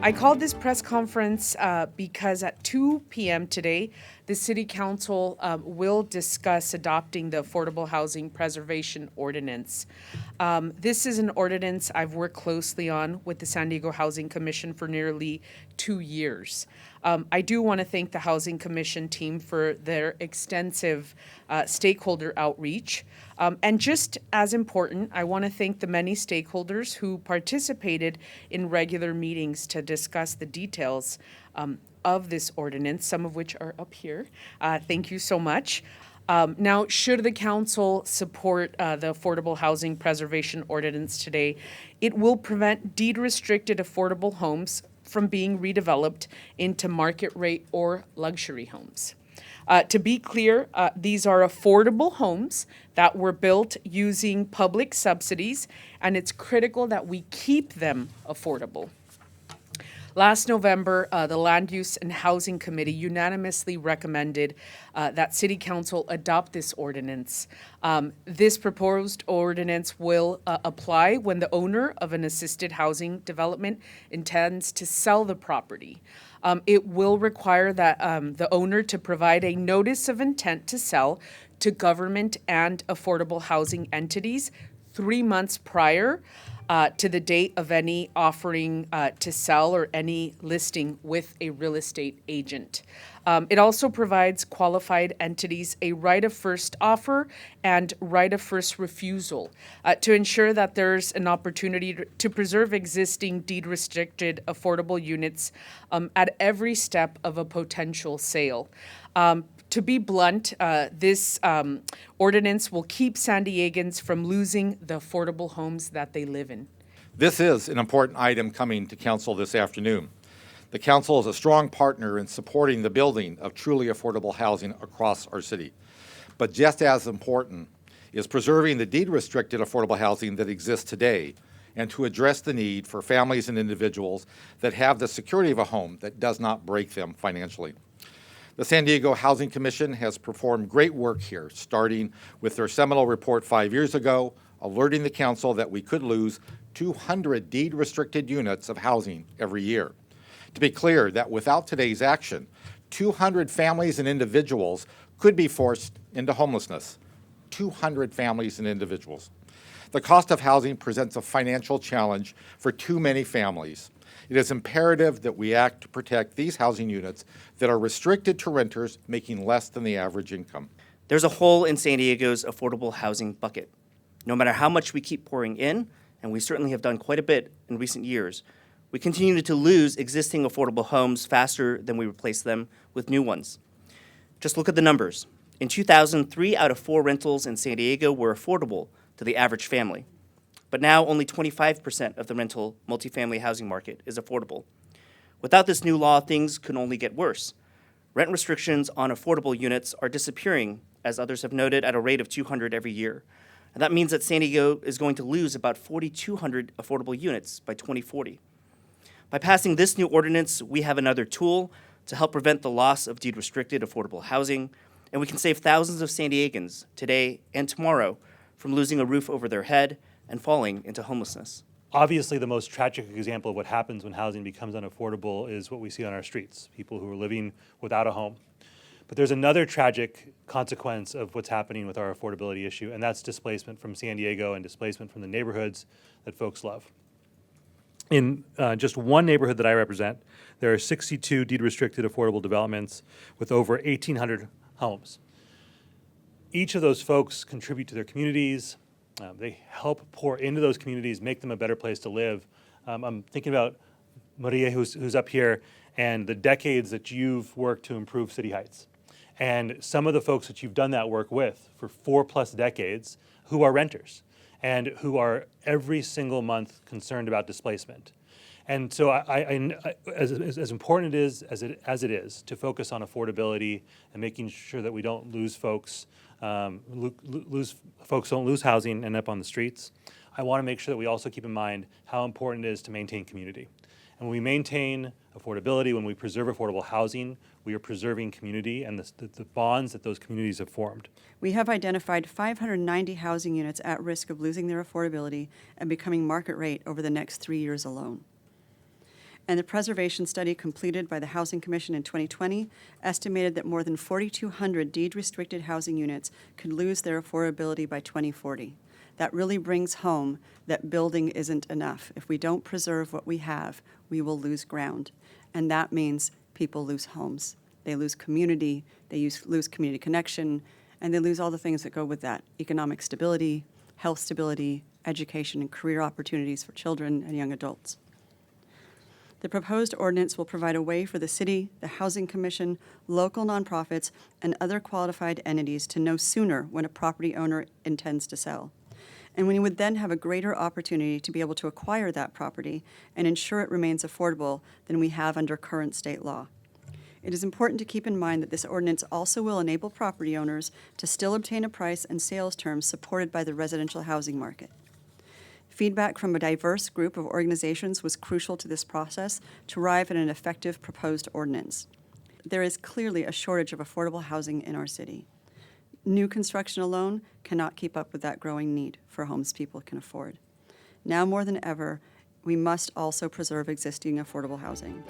I called this press conference because at 2 p.m. today, the City Council will discuss adopting the Affordable Housing Preservation Ordinance. This is an ordinance I've worked closely on with the San Diego Housing Commission for nearly 2 years. I do want to thank the Housing Commission team for their extensive stakeholder outreach. And just as important, I want to thank the many stakeholders who participated in regular meetings to discuss the details of this ordinance, some of which are up here. Thank you so much. Now, should the council support the Affordable Housing Preservation Ordinance today, it will prevent deed-restricted affordable homes from being redeveloped into market rate or luxury homes. To be clear, these are affordable homes that were built using public subsidies, and it's critical that we keep them affordable. Last November, the Land Use and Housing Committee unanimously recommended that City Council adopt this ordinance. This proposed ordinance will apply when the owner of an assisted housing development intends to sell the property. It will require that the owner to provide a notice of intent to sell to government and affordable housing entities 3 months prior to the date of any offering to sell or any listing with a real estate agent. It also provides qualified entities a right of first offer and right of first refusal to ensure that there's an opportunity to preserve existing deed-restricted affordable units at every step of a potential sale. To be blunt, this ordinance will keep San Diegans from losing the affordable homes that they live in. This is an important item coming to Council this afternoon. The Council is a strong partner in supporting the building of truly affordable housing across our city. But just as important is preserving the deed-restricted affordable housing that exists today and to address the need for families and individuals that have the security of a home that does not break them financially. The San Diego Housing Commission has performed great work here, starting with their seminal report 5 years ago, alerting the council that we could lose 200 deed-restricted units of housing every year. To be clear, that without today's action, 200 families and individuals could be forced into homelessness. 200 families and individuals. The cost of housing presents a financial challenge for too many families. It is imperative that we act to protect these housing units that are restricted to renters making less than the average income. There's a hole in San Diego's affordable housing bucket. No matter how much we keep pouring in, and we certainly have done quite a bit in recent years, we continue to lose existing affordable homes faster than we replace them with new ones. Just look at the numbers. In 2000, 3 out of 4 rentals in San Diego were affordable to the average family. But now only 25% of the rental multifamily housing market is affordable. Without this new law, things could only get worse. Rent restrictions on affordable units are disappearing, as others have noted, at a rate of 200 every year. And that means that San Diego is going to lose about 4,200 affordable units by 2040. By passing this new ordinance, we have another tool to help prevent the loss of deed-restricted affordable housing, and we can save thousands of San Diegans today and tomorrow from losing a roof over their head and falling into homelessness. Obviously, the most tragic example of what happens when housing becomes unaffordable is what we see on our streets, people who are living without a home. But there's another tragic consequence of what's happening with our affordability issue, and that's displacement from San Diego and displacement from the neighborhoods that folks love. In just one neighborhood that I represent, there are 62 deed-restricted affordable developments with over 1,800 homes. Each of those folks contribute to their communities. They help pour into those communities, make them a better place to live. I'm thinking about Maria, who's up here, and the decades that you've worked to improve City Heights. And some of the folks that you've done that work with for 4+ decades who are renters and who are every single month concerned about displacement. And so as important as it is to focus on affordability and making sure that we don't lose folks, folks don't lose housing and end up on the streets, I want to make sure that we also keep in mind how important it is to maintain community. And when we maintain affordability, when we preserve affordable housing, we are preserving community and the bonds that those communities have formed. We have identified 590 housing units at risk of losing their affordability and becoming market rate over the next 3 years alone. And the preservation study completed by the Housing Commission in 2020 estimated that more than 4,200 deed-restricted housing units could lose their affordability by 2040. That really brings home that building isn't enough. If we don't preserve what we have, we will lose ground. And that means people lose homes. They lose community, lose community connection, and they lose all the things that go with that: economic stability, health stability, education and career opportunities for children and young adults. The proposed ordinance will provide a way for the city, the Housing Commission, local nonprofits, and other qualified entities to know sooner when a property owner intends to sell. And we would then have a greater opportunity to be able to acquire that property and ensure it remains affordable than we have under current state law. It is important to keep in mind that this ordinance also will enable property owners to still obtain a price and sales terms supported by the residential housing market. Feedback from a diverse group of organizations was crucial to this process to arrive at an effective proposed ordinance. There is clearly a shortage of affordable housing in our city. New construction alone cannot keep up with that growing need for homes people can afford. Now more than ever, we must also preserve existing affordable housing.